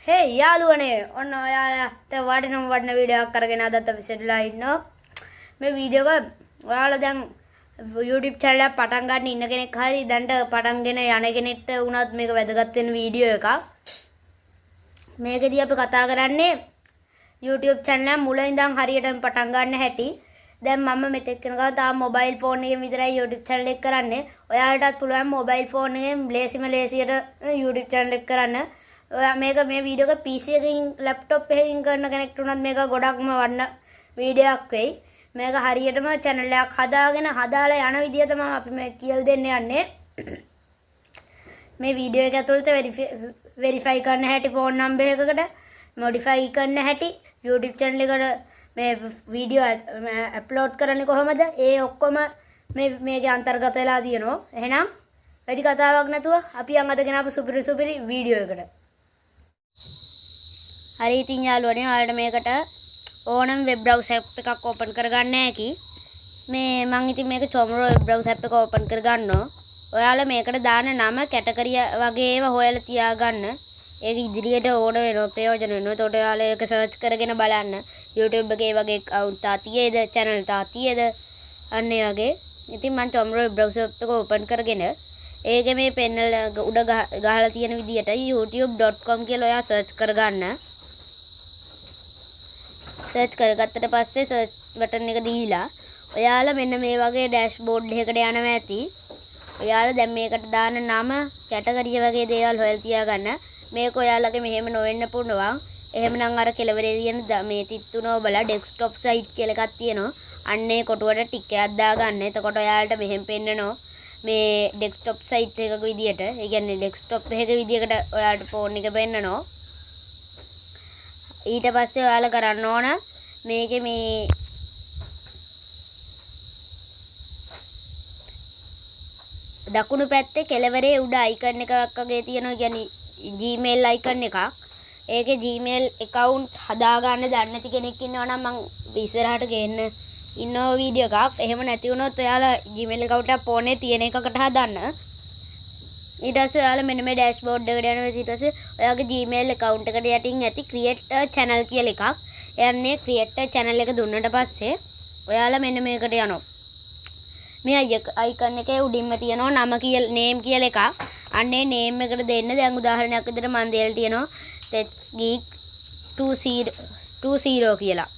හේ යාළුවනේ ඔන්න ඔයාලට වටින වීඩියෝ එකක් අරගෙන අදත් අපි සෙට්ලා ඉන්නවා. මේ වීඩියෝ එක ඔයාලා දැන් YouTube channel එක පටන් ගන්න ඉන්න කෙනෙක් හරි දැන්ට පටන්ගෙන යන කෙනෙක්ට වුණත් මේක වැදගත් වෙන වීඩියෝ එකක්. මේකෙදී අපි කතා කරන්නේ YouTube channel එක මුල ඉඳන් හරියටම පටන් ගන්න හැටි. දැන් මම මෙතෙක් වෙනකන් තාම මොබයිල් ෆෝන් එකෙන් විතරයි YouTube channel එක කරන්නේ. ඔයාලටත් පුළුවන් මොබයිල් ෆෝන් එකෙන් ලේසියට YouTube channel එක කරන්න. මේක මේ වීඩියෝ එක PC එකකින් ලැප්ටොප් එකකින් කරන කෙනෙක්ට උනත් මේක ගොඩක්ම වන්න වීඩියෝ එකක් වෙයි. මේක හරියටම channel එකක් හදාලා යන විදිය තමයි අපි මේ කියලා දෙන්න යන්නේ. මේ වීඩියෝ එක ඇතුළත වෙරිෆයි කරන්න හැටි ෆෝන් නම්බර් එකකට මොඩිෆයි කරන්න හැටි YouTube channel එකට මේ වීඩියෝ අප්ලෝඩ් කරන්නේ කොහොමද? ඒ ඔක්කොම මේකේ අන්තර්ගත වෙලා තියෙනවා. එහෙනම් වැඩි කතාවක් නැතුව අපි යන් අද ගෙනාපු සුපිරි වීඩියෝ එකට. හරි ඉතින් යාළුවනේ ඔයාලට මේකට ඕනම වෙබ් බ්‍රවුසර් ඇප් එකක් ඕපන් කරගන්න හැකි. මේ මම ඉතින් මේක Chomro වෙබ් බ්‍රවුසර් ඇප් එක ඕපන් කරගන්නවා. ඔයාලා මේකට දාන නම කැටගරිය වගේ ඒවා හොයලා තියාගන්න. ඒක ඉදිරියට ඕන වෙනවා ප්‍රයෝජන වෙනවා. ඒකට ඔයාලා ඒක සර්ච් කරගෙන බලන්න. YouTube එකේ වගේ account තා තියේද channel තා තියේද අන්න ඒ වගේ. ඉතින් මම Chomro වෙබ් බ්‍රවුසර් ඇප් එක ඕපන් කරගෙන ඒකේ මේ පෙන්නල උඩ ගහලා තියෙන විදියට youtube.com කියලා ඔයා සර්ච් කරගන්න. සර්ච් කරගත්තට පස්සේ සර්ච් බටන් එක දීලා ඔයාලා මෙන්න මේ වගේ ඩෑෂ්බෝඩ් එකකට යනවා ඇති. ඔයාලා දැන් මේකට දාන නම කැටගරිය වගේ දේවල් හොයලා තියාගන්න. මේක ඔයාලගේ මෙහෙම නොවෙන්න පුළුවන්. එහෙමනම් අර කෙලවරේ තියෙන මේ තිත්තුනෝ බලා ඩෙස්ක්ටොප් සයිට් කියලා එකක් තියෙනවා. අන්නේ කොටුවට ටික් එකක් දාගන්න. එතකොට ඔයාලට මෙහෙම පෙන්නනවා මේ ඩෙස්ක්ටොප් සයිට් එකක විදියට. ඒ කියන්නේ ඩෙස්ක්ටොප් එකක විදියකට ඔයාලට ෆෝන් එක පෙන්නනවා. ඊට පස්සේ ඔයාලා කරන්න ඕන මේකේ මේ දකුණු පැත්තේ කෙළවරේ උඩ අයිකන් එකක් වගේ තියෙනවා. කියන්නේ Gmail අයිකන් එකක්. ඒකේ Gmail account හදාගන්න දන්නේ නැති කෙනෙක් ඉන්නවා නම් මම ඉස්සරහට ගේන්න ඉන්නෝ වීඩියෝ එකක්. එහෙම නැති වුණොත් ඔයාලා Gmail account එක ෆෝනේ තියෙන එකකට හදන්න. ඊට පස්සේ ඔයාලා මෙන්න මේ ඩෑෂ්බෝඩ් එකට යනවා. ඊට පස්සේ ඔයාගේ Gmail account එකට යටින් ඇති create a channel කියලා එකක්. යන්නේ create a channel එක දුන්නට පස්සේ ඔයාලා මෙන්න මේකට යනවා. මේ icon එකේ උඩින්ම තියෙනවා නම කියලා name කියලා එකක්. අන්නේ name එකට දෙන්න. දැන් උදාහරණයක් විදිහට මම දෙලා තියෙනවා Techgeek 20 කියලා.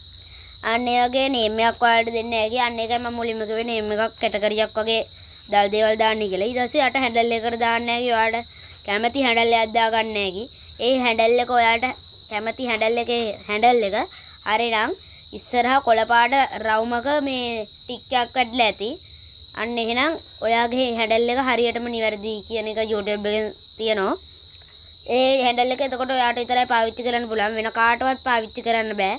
අන්න ඒ වගේ name එකක් ඔයාලට දෙන්න හැකි. අන්න ඒකයි මම මුලින්ම කිව්වේ name එකක් කැටගරියක් වගේ දේවල් දාන්න කියලා. ඊට පස්සේ යට හැන්ඩල් එකකට දාන්න හැකි. ඔයාලට කැමති හැන්ඩල් එකක් දාගන්න හැකි. ඒ හැන්ඩල් එක ඔයාලට කැමති හැන්ඩල් එකේ හැන්ඩල් එක හරිනම් ඉස්සරහා කොළ පාට රවුමක මේ ටික් එකක් වැටලා ඇති. අන්න එහෙනම් ඔයාගේ හැන්ඩල් එක හරියටම නිවැරදි කියන එක YouTube එකෙන් තියෙනවා. ඒ හැන්ඩල් එක එතකොට ඔයාට විතරයි පාවිච්චි කරන්න පුළුවන්. වෙන කාටවත් පාවිච්චි කරන්න බෑ.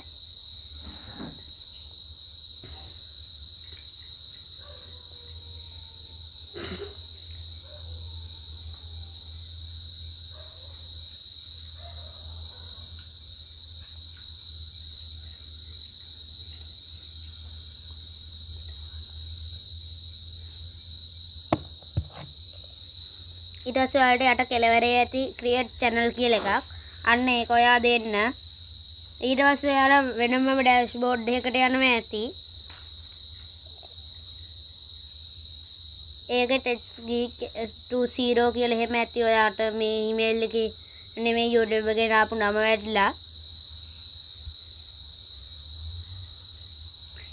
ඊට පස්සේ ඔයාලට යට කෙළවරේ ඇති create channel කියලා එකක්. අන්න ඒක ඔයා දෙන්න. ඊට පස්සේ ඔයාලා වෙනම ඩෑෂ්බෝඩ් එකකට යනවා ඇති. ඒකේ Techgeek 20 කියලා එහෙම ඇති. ඔයාට මේ email එකේ නෙමෙයි YouTube එකේ දාපු නම වැටලා.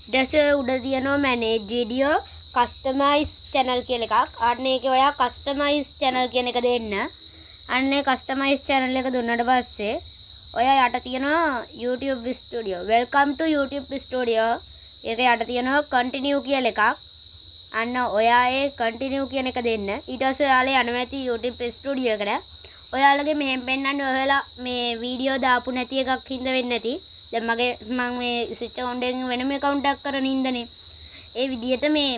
ඊට පස්සේ උඩ තියෙනවා manage video customize channel කියලා එකක්. අන්න ඒකේ ඔයා customize channel කියන එක දෙන්න. අන්න ඒ customize channel එක දුන්නාට පස්සේ ඔයා යට තියෙනවා YouTube Studio. welcome to YouTube Studio. ඒක යට තියෙනවා continue කියලා එකක්. අන්න ඔයා ඒ continue කියන එක දෙන්න. ඊට පස්සේ ඔයාලා යනවා ඇති YouTube Studio එකට. ඔයාලගේ මෙහෙම පෙන්නන්නේ ඔයාලා මේ වීඩියෝ දාපු නැති එකක් හින්දා වෙන්නේ නැති. දැන් මම මේ switch account එකෙන් වෙනම account එකක් කරන හින්දානේ. ඒ විදියට මේ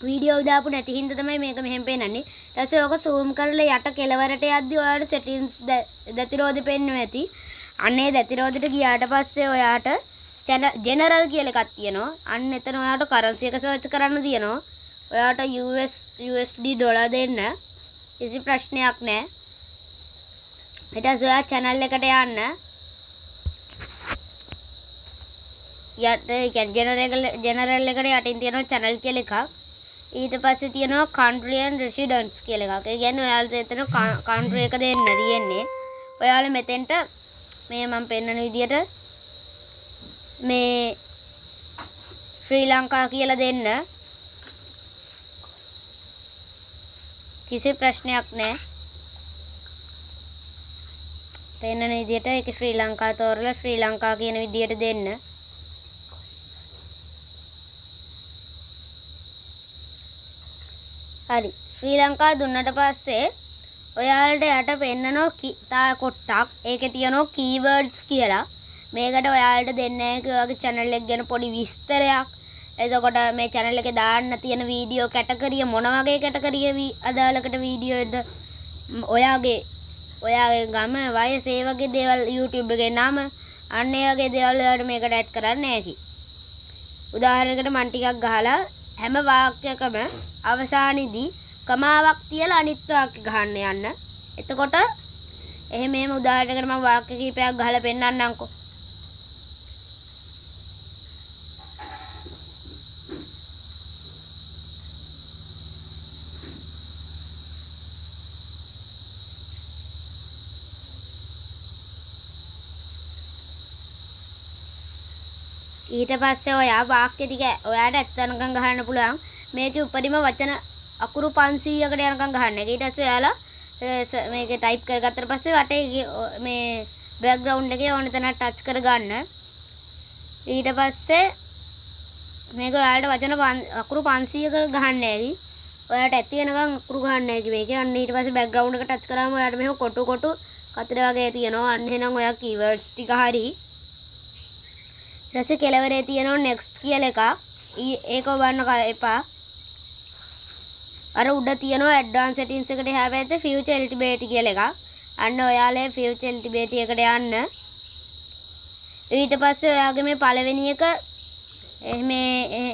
වීඩියෝ දාපු නැති හින්දා තමයි මේක මෙහෙම පෙන්නන්නේ. ඊට පස්සේ ඔක zoom කරලා යට කෙළවරට යද්දි ඔයාලට settings දතිරෝධ පෙන්වන්න ඇති. අන්නේ දතිරෝධයට ගියාට පස්සේ ඔයාට general කියලා එකක් තියෙනවා. අන්න එතන ඔයාට currency එක search කරන්න තියෙනවා. ඔයාට USD ඩොලර් දෙන්න. කිසි ප්‍රශ්නයක් නැහැ. ඊට පස්සේ ඔයා channel එකට යන්න. යට ඒ කියන්නේ general එකට යටින් තියෙනවා channel කියලා එකක්. ඊට පස්සේ තියෙනවා country and residence කියලා එකක්. ඒ කියන්නේ ඔයාලට එතන country එක දෙන්න තියෙන්නේ. ඔයාලා මෙතෙන්ට මේ මම පෙන්නන විදියට මේ ශ්‍රී ලංකා කියලා දෙන්න. කිසි ප්‍රශ්නයක් නැහැ. පෙන්නන විදියට ඒක ශ්‍රී ලංකා තෝරලා ශ්‍රී ලංකා කියන විදියට දෙන්න. හරි. ශ්‍රී ලංකා දුන්නට පස්සේ ඔයාලට යට පෙන්නනවා තා කොටක්. ඒකේ තියෙනවා keywords කියලා. මේකට ඔයාලට දෙන්නේ ඔයාගේ channel එක ගැන පොඩි විස්තරයක්. එතකොට මේ channel එකේ දාන්න තියෙන වීඩියෝ කැටගරිය මොන වගේ කැටගරිය අදාළකට වීඩියෝද ඔයාගේ ගම වයස ඒ වගේ දේවල් YouTube එකේ නම අන්න ඒ වගේ දේවල් ඔයාලට මේකට ඇඩ් කරන්න ඇති. උදාහරණයකට මම ටිකක් ගහලා හැම වාක්‍යයකම අවසානයේදී කමාවක් තියලා අනිත් වාක්‍ය ගහන්න යන්න. එතකොට එහෙම උදාහරණයකට මම වාක්‍ය කීපයක් ගහලා පෙන්නන්නම්කෝ. ඊට පස්සේ ඔයා වාක්‍ය ටික ඔයාට ඇත්තනකම් ගහන්න පුළුවන්. මේකේ උපරිම වචන අකුරු 500කට යනකම් ගහන්න. ඊට පස්සේ ඔයාලා මේක ටයිප් කරගත්තට පස්සේ වටේ මේ බෑග්ග්‍රවුන්ඩ් එකේ ඕන තැනට ටච් කරගන්න. ඊට පස්සේ මේක ඔයාලට වචන අකුරු 500ක ගහන්න ඇති. ඔයාලට ඇති වෙනකම් අකුරු ගහන්න ඇති මේකේ. අන්න ඊට පස්සේ බෑග්ග්‍රවුන්ඩ් එක ටච් කරාම ඔයාලට මෙහෙම කොටු කතර වගේ තියෙනවා. අන්න එහෙනම් ඔයා කීවර්ඩ්ස් ටික හරි. ඊට පස්සේ කෙලවරේ තියෙනවා next කියලා එකක්. ඒක ඔබන්න එපා. අර උඩ තියෙනවා advanced settings එකට එහා පැත්තේ future eligibility කියලා එකක්. අන්න ඔයාලේ future eligibility එකට යන්න. ඊට පස්සේ ඔයාගේ මේ පළවෙනි එක මේ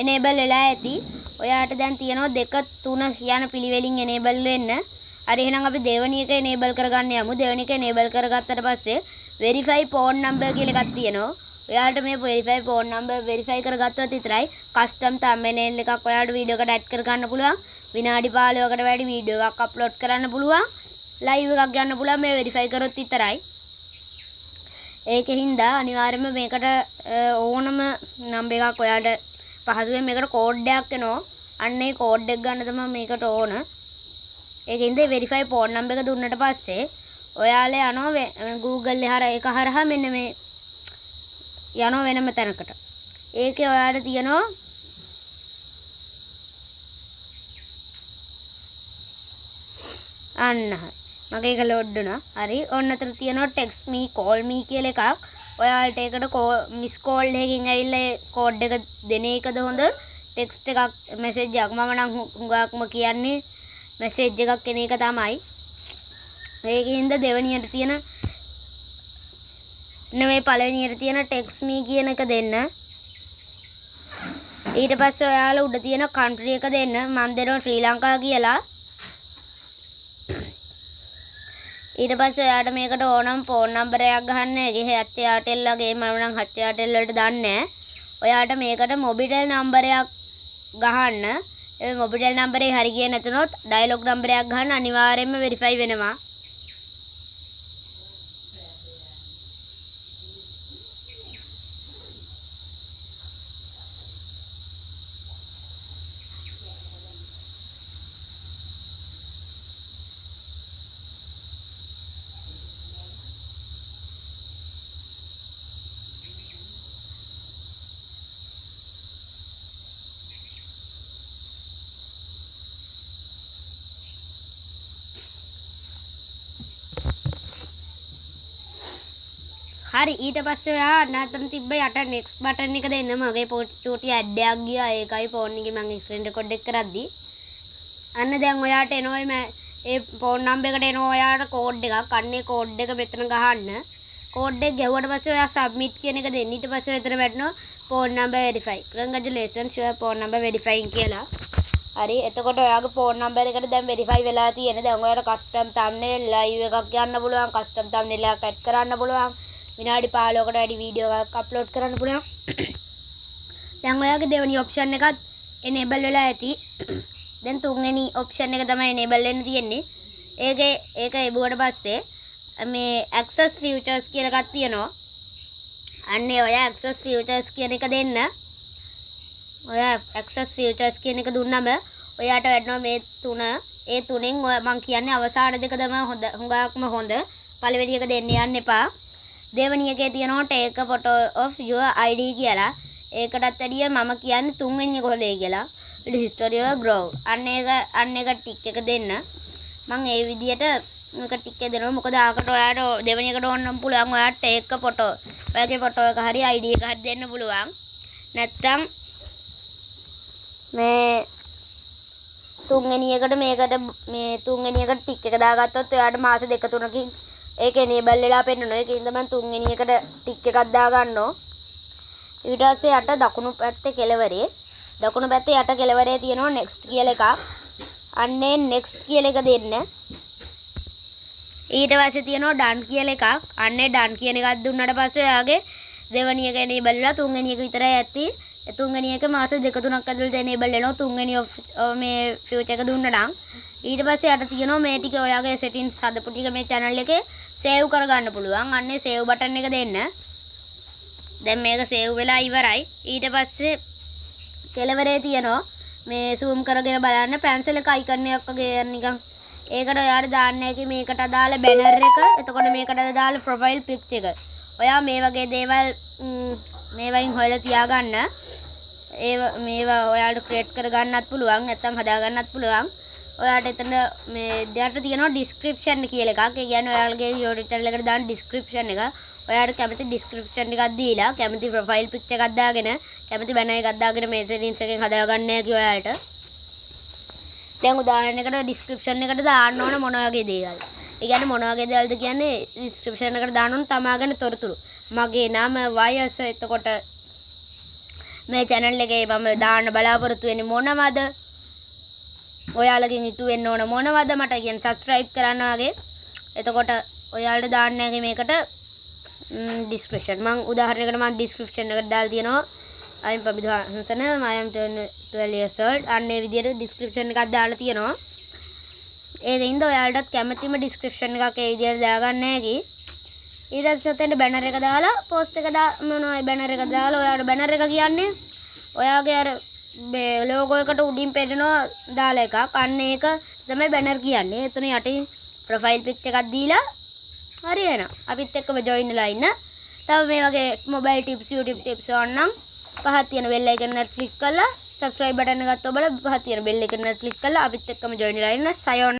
enable වෙලා ඇති. ඔයාට දැන් තියෙනවා 2 3 කියන පිළිවෙලින් enable වෙන්න. හරි එහෙනම් අපි දෙවෙනි එක enable කරගන්න යමු. දෙවෙනි එක enable කරගත්තට පස්සේ verify phone number කියලා එකක් තියෙනවා. ඔයාලට මේ verify phone number verify කරගත්තොත් විතරයි custom thumbnail එකක් ඔයාලට වීඩියෝ එකට add කර ගන්න පුළුවන්. විනාඩි 15කට වැඩි වීඩියෝ එකක් අප්ලෝඩ් කරන්න පුළුවන්. live එකක් ගන්න පුළුවන් මේ verify කරොත් විතරයි. ඒකෙන් හින්දා අනිවාර්යයෙන්ම මේකට ඕනම number එකක් ඔයාලට පහසුවෙන් මේකට code එකක් එනවා. අන්න ඒ code එක ගන්න තමයි මේකට ඕන. ඒකෙන්ද verify phone number එක දුන්නට පස්සේ ඔයාලා යනවා Google එක හරහා මෙන්න මේ යනවා වෙනම තැනකට. ඒකේ ඔයාලට තියෙනවා අන්න මගේ එක ලෝඩ් වුණා. හරි. ඔන්න අතර තියෙනවා text me call me කියලා එකක්. ඔයාලට ඒකට මිස් කෝල් එකකින් ඇවිල්ලා කෝඩ් එක දෙන එකද හොඳ ටෙක්ස්ට් එකක් මැසේජ් එකක්. මම නම් හුඟක්ම කියන්නේ මැසේජ් එකක් එන එක තමයි. ඒකින්ද දෙවෙනියට තියෙන නෙමෙයි පළවෙනියට තියෙන text me කියන එක දෙන්න. ඊට පස්සේ ඔයාලා උඩ තියෙන country එක දෙන්න. මම දෙනවා ශ්‍රී ලංකා කියලා. ඊට පස්සේ ඔයාට මේකට ඕනම් ෆෝන් නම්බර් එකක් ගහන්න. ඒකේ 70 වගේ මම නම් 70 වලට දාන්නේ. ඔයාට මේකට මොබිටෙල් නම්බර් එකක් ගහන්න. ඒ මොබිටෙල් නම්බරේ හරි ගියේ නැතුනොත් ඩයලොග් නම්බර් එකක් ගහන්න අනිවාර්යයෙන්ම වෙරිෆයි වෙනවා. හරි ඊට පස්සේ ඔයා නැතන තිබ්බ යට next button එක දෙන්න. මගේ චූටි ඇඩ් එකක් ගියා. ඒකයි ෆෝන් එකේ මම ස්ක්‍රීන් රෙකෝඩ් එක කරද්දි. අන්න දැන් ඔයාට එනවා ඒ ෆෝන් නම්බර් එකට එනවා ඔයාට කෝඩ් එකක්. අන්න ඒ කෝඩ් එක මෙතන ගහන්න. කෝඩ් එක ගැහුවට පස්සේ ඔයා submit කියන එක දෙන්න. ඊට පස්සේ මෙතන වැටෙනවා phone number verify. congratulations your phone number verifying කියලා. හරි. එතකොට ඔයාගේ ෆෝන් නම්බර් එකට දැන් වෙරිෆයි වෙලා තියෙන. දැන් ඔයාලට කස්ටම් thumbnail live එකක් ගන්න පුළුවන්. කස්ටම් thumbnail එකක් ඇඩ් කරන්න පුළුවන්. විනාඩි 15කට වැඩි වීඩියෝ එකක් අප්ලෝඩ් කරන්න පුළුවන්. දැන් ඔයාගේ දෙවෙනි ඔප්ෂන් එකත් enable වෙලා ඇති. දැන් තුන්වෙනි ඔප්ෂන් එක තමයි enable වෙන්න තියෙන්නේ. ඒක එබුවට පස්සේ මේ access features කියලා එකක් තියෙනවා. අන්නේ ඔය access features කියන එක දෙන්න. ඔය access features කියන එක දුන්නම ඔයාට වැඩනවා මේ තුන. ඒ තුනෙන් මම කියන්නේ අවසාන දෙක තමයි හුඟක්ම හොඳ. පළවෙනි එක දෙන්න යන්න එපා. දෙවෙනි එකේ තියෙනවා take a photo of your ID කියලා. ඒකටත් වැඩිය මම කියන්නේ තුන්වෙනි එක හොඳයි කියලා. history of grow. අන්න එක ටික් එක දෙන්න. මම ඒ විදියට මේක ටික් එක දෙනවා. මොකද ආකට ඔයාට දෙවෙනි එකට ඕන නම් පුළුවන් ඔයාට take a photo. ඔයාගේ ෆොටෝ එක හරි ID එක හරි දෙන්න පුළුවන්. නැත්තම් මේ තුන්වෙනි එකට මේ තුන්වෙනි එකට ටික් එක දාගත්තොත් ඔයාට මාස 2-3කින් ඒක enable වෙලා පෙන්නනවා. ඒකින්ද මම තුන්වෙනි එකට ටික් එකක් දාගන්නවා. ඊට පස්සේ යට දකුණු පැත්තේ යට කෙළවරේ තියෙනවා next කියලා එකක්. අන්නේ next කියලා එක දෙන්න. ඊට පස්සේ තියෙනවා done කියලා එකක්. අන්නේ done කියන එකක් දුන්නාට පස්සේ ඔයාගේ දෙවෙනි එක enable වෙලා තුන්වෙනි එක විතරයි ඇති. තුන්වෙනි එක මාස 2-3ක් ඇතුළත enable වෙනවා. තුන්වෙනි මේ future එක දුන්නා නම් ඊට පස්සේ යට තියෙනවා මේ ටික ඔයාගේ settings හදපු ටික මේ channel එකේ save කරගන්න පුළුවන්. අන්නේ save button එක දෙන්න. දැන් මේක save වෙලා ඉවරයි. ඊට පස්සේ කෙළවරේ තියෙනවා මේ zoom කරගෙන බලන්න pencil එක icon එකක් වගේ නිකන් ඒකට ඔයාලා දාන්න ඇති මේකට අදාළ banner එක. එතකොට මේකට අදාළ profile picture එක. ඔයා මේ වගේ දේවල් මේවයින් හොයලා තියාගන්න. මේවා ඔයාලට create කරගන්නත් පුළුවන්. නැත්නම් හදාගන්නත් පුළුවන්. ඔයාට එතන මේ දෙයට තියෙනවා description කියලා එකක්. ඒ කියන්නේ ඔයාලගේ YouTube channel එකට දාන description එක. ඔයාට කැමති description එකක් දීලා කැමති profile picture එකක් දාගෙන කැමති banner එකක් දාගෙන මේ settings එකෙන් හදාගන්න හැකි ඔයාලට. දැන් උදාහරණයකට description එකට දාන්න ඕන මොන වගේ දේවල්. ඒ කියන්නේ මොන වගේ දේවල්ද කියන්නේ description එකට දාන්න ඕන තමාගෙන තොරතුරු. මගේ නම වයස එතකොට මේ channel එකේ මම දාන්න බලාපොරොත්තු වෙන්නේ මොනවද? ඔයාලගෙන් ඉතු වෙන්න ඕන මොනවද මට කියන්නේ subscribe කරන්න වගේ. එතකොට ඔයාලට දාන්න හැකි මේකට description. මම උදාහරණයකට මම description එකට දාලා තියෙනවා I am Pabidha Hansana, I am 12 years old. අන්නේ විදියට description එකක් දාලා තියෙනවා. ඒකින්ද ඔයාලටත් කැමතිම description එකක් ඒ විදියට දාගන්න හැකි. ඊට පස්සේ ඔතෙන් banner එක දාලා post එක මොනවා banner එක දාලා ඔයාලට banner එක කියන්නේ ඔයාගේ අර logo එකට උඩින් පෙන්නනවා දාලා එකක්. අන්න ඒක තමයි banner කියන්නේ. එතන යටින් profile picture එකක් දීලා හරි වෙනවා. අපිත් එක්කම join වෙලා ඉන්න. තව මේ වගේ mobile tips YouTube tips ඕනනම් පහත් තියෙන bell icon එක click කරලා subscribe button එකත් ඔබලා පහත් තියෙන bell icon එක click කරලා අපිත් එක්කම join වෙලා ඉන්න. සයෝන